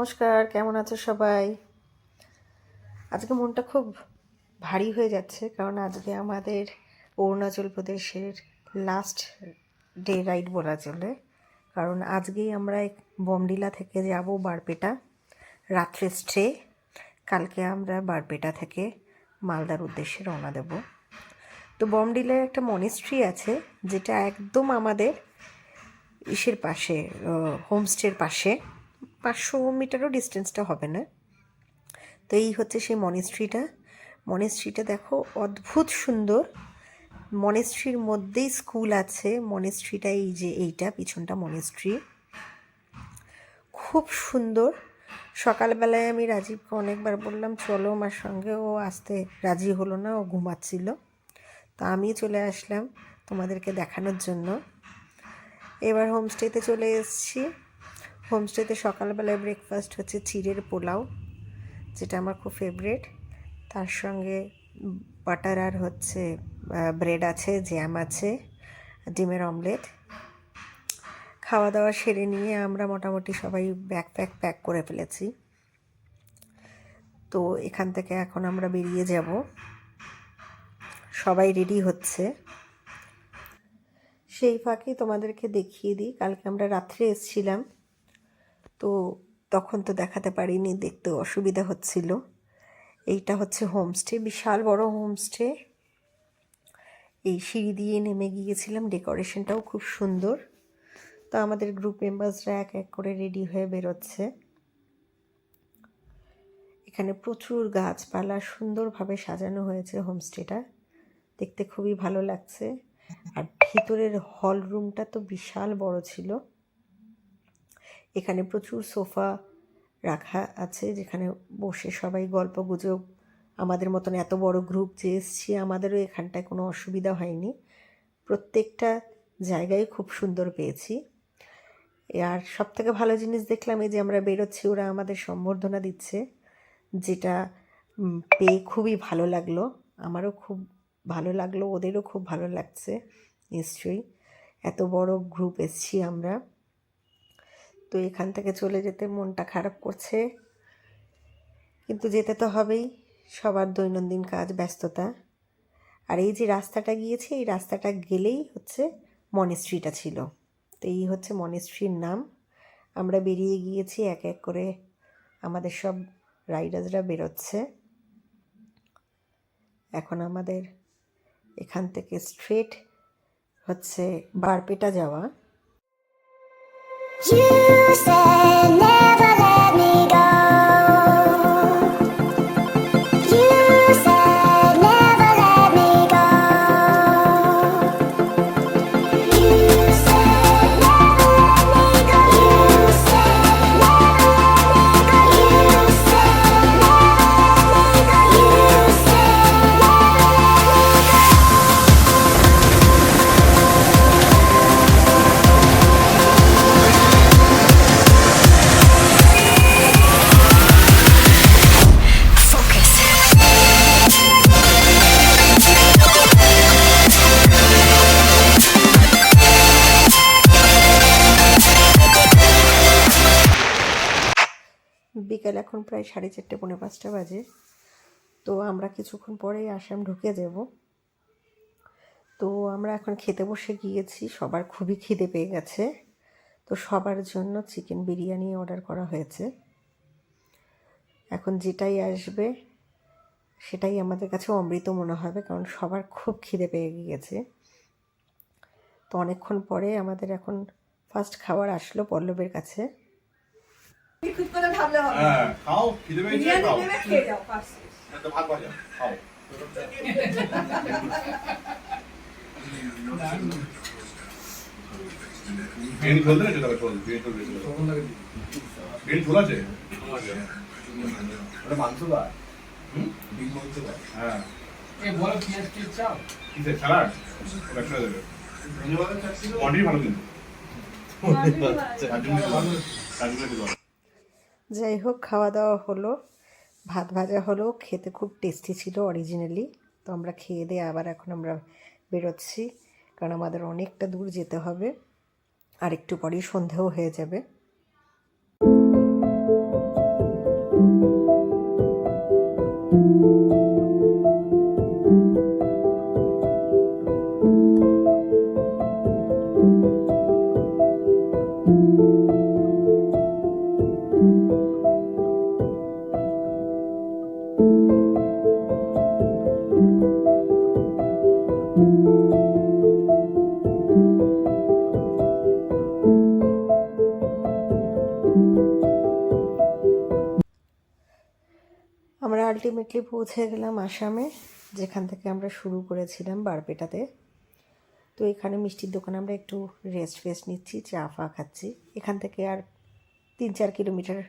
নমস্কার, কেমন আছো সবাই? আজকে মনটা খুব ভারী হয়ে যাচ্ছে, কারণ আজকে আমাদের অরুণাচল প্রদেশের লাস্ট ডে রাইড বলা চলে। কারণ আজকেই আমরা বমডিলা থেকে যাব বারপেটা, রাত্রে স্টে। কালকে আমরা বারপেটা থেকে মালদার উদ্দেশ্যে রওনা দেব। তো বমডিলায় একটা মনেস্ট্রি আছে, যেটা একদম আমাদের ইসের পাশে, হোমস্টের পাশে, 500 মিটারও ডিস্টেন্সটা হবে না। তো এই হচ্ছে সেই মনেস্ট্রিটা দেখো, অদ্ভুত সুন্দর। মনেস্ট্রির মধ্যেই স্কুল আছে। মনেস্ট্রিটা এই যে এইটা পিছনটা মনেস্ট্রি, খুব সুন্দর। সকালবেলায় আমি রাজীবকে অনেকবার বললাম চলো আমার সঙ্গে, ও আসতে রাজি হলো না, ও ঘুমাচ্ছিল। তা আমি চলে আসলাম তোমাদেরকে দেখানোর জন্য। এবার হোমস্টেতে চলে এসেছি। হোমস্টেতে সকালবেলায় ব্রেকফাস্ট হচ্ছে চিড়ের পোলাও, যেটা আমার খুব ফেভারিট। তার সঙ্গে বাটার আর হচ্ছে ব্রেড আছে, জ্যাম আছে, ডিমের অমলেট। খাওয়া দাওয়া সেরে নিয়ে আমরা মোটামুটি সবাই প্যাক করে ফেলেছি। তো এখান থেকে এখন আমরা বেরিয়ে যাব, সবাই রেডি হচ্ছে। সেই ফাঁকে তোমাদেরকে দেখিয়ে দিই, কালকে আমরা রাত্রে এসেছিলাম, তো তখন তো দেখাতে পারিনি, দেখতে অসুবিধা হচ্ছিল। এইটা হচ্ছে হোমস্টে, বিশাল বড় হোমস্টে। এই সিঁড়ি দিয়ে নেমে গিয়েছিলাম, ডেকোরেশনটাও খুব সুন্দর। তো আমাদের গ্রুপ মেম্বার্সরা এক এক করে রেডি হয়ে বেরোচ্ছে। এখানে প্রচুর গাছপালা সুন্দরভাবে সাজানো হয়েছে হোমস্টেটা, দেখতে খুবই ভালো লাগছে। আর ভিতরের হল রুমটা তো বিশাল বড় ছিল। এখানে প্রচুর সোফা রাখা আছে, যেখানে বসে সবাই গল্প গুজব, আমাদের মতন এত বড় গ্রুপ যে এসছি, আমাদেরও এখানটায় কোনো অসুবিধা হয়নি। প্রত্যেকটা জায়গায় খুব সুন্দর পেয়েছি। আর সবথেকে ভালো জিনিস দেখলাম, এই যে আমরা বেরোচ্ছি, ওরা আমাদের সম্বর্ধনা দিচ্ছে, যেটা পেয়ে খুবই ভালো লাগলো। আমারও খুব ভালো লাগলো, ওদেরও খুব ভালো লাগছে নিশ্চয়ই, এত বড় গ্রুপ এসছি আমরা। তো এখান থেকে চলে যেতে মনটা খারাপ করছে, কিন্তু যেতে তো হবেই, সবার দৈনন্দিন কাজ ব্যস্ততা। আর এই যে রাস্তাটা গিয়েছে, এই রাস্তাটা গেলেই হচ্ছে মনেস্ট্রিটা ছিল। তো এই হচ্ছে মনেস্ট্রির নাম। আমরা বেরিয়ে গিয়েছি, এক এক করে আমাদের সব রাইডার্সরা বেরোচ্ছে। এখন আমাদের এখান থেকে স্ট্রেট হচ্ছে বারপেটা যাওয়া। বিকাল এখন প্রায় 4:30 পৌনে 5টা বাজে। তো আমরা কিছুক্ষণ পরেই আসাম ঢুকে যাব। তো আমরা এখন খেতে বসে গিয়েছি, সবার খুবই খিদে পেয়ে গেছে। তো সবার জন্য চিকেন বিরিয়ানি অর্ডার করা হয়েছে। এখন যেটাই আসবে সেটাই আমাদের কাছে অমৃত মনে হবে, কারণ সবার খুব খিদে পেয়ে গিয়েছে। তো অনেকক্ষণ পরে আমাদের এখন ফার্স্ট খাবার আসলো পল্লবের কাছে। খাও, খিদে পেয়েছে খাও। খেয়ে যাও ফার্স্ট। তো ভাত ভাজা খাও। বিরিয়ানি চলতে আছে, তবে চল বিরিয়ানি চলবে। বিরিয়ানি চল আছে, ওটা মাংস বা বিগ মাংস বা। হ্যাঁ এ বড় পিএস টি চাও কিসে সালাড ব্যবসা দেবে। কোয়ান্টিটি ভালো কিন্তু যাই হোক, খাওয়া দাওয়া হলো, ভাত ভাজা হলো, খেতে খুব টেস্টি ছিল অরিজিনালি। তো আমরা খেয়ে দিয়ে আবার এখন আমরা বেরোচ্ছি, কারণ আমাদের অনেকটা দূর যেতে হবে, আর একটু পরেই সন্ধেও হয়ে যাবে। আমরা আলটিমেটলি পৌঁছে গেলাম আসামে, যেখান থেকে আমরা শুরু করেছিলাম বারপেটাতে। তো এখানে মিষ্টির দোকানে আমরা একটু রেস্ট নিচ্ছি, চা ফা খাচ্ছি। এখান থেকে আর 3-4 কিলোমিটার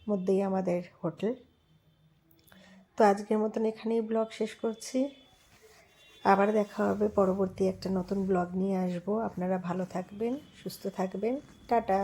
মধ্যেই আমাদের হোটেল। তো আজকের মতন এখানেই ব্লগ শেষ করছি। আবার দেখা হবে পরবর্তী একটা নতুন ব্লগ নিয়ে আসবো। আপনারা ভালো থাকবেন, সুস্থ থাকবেন। টাটা।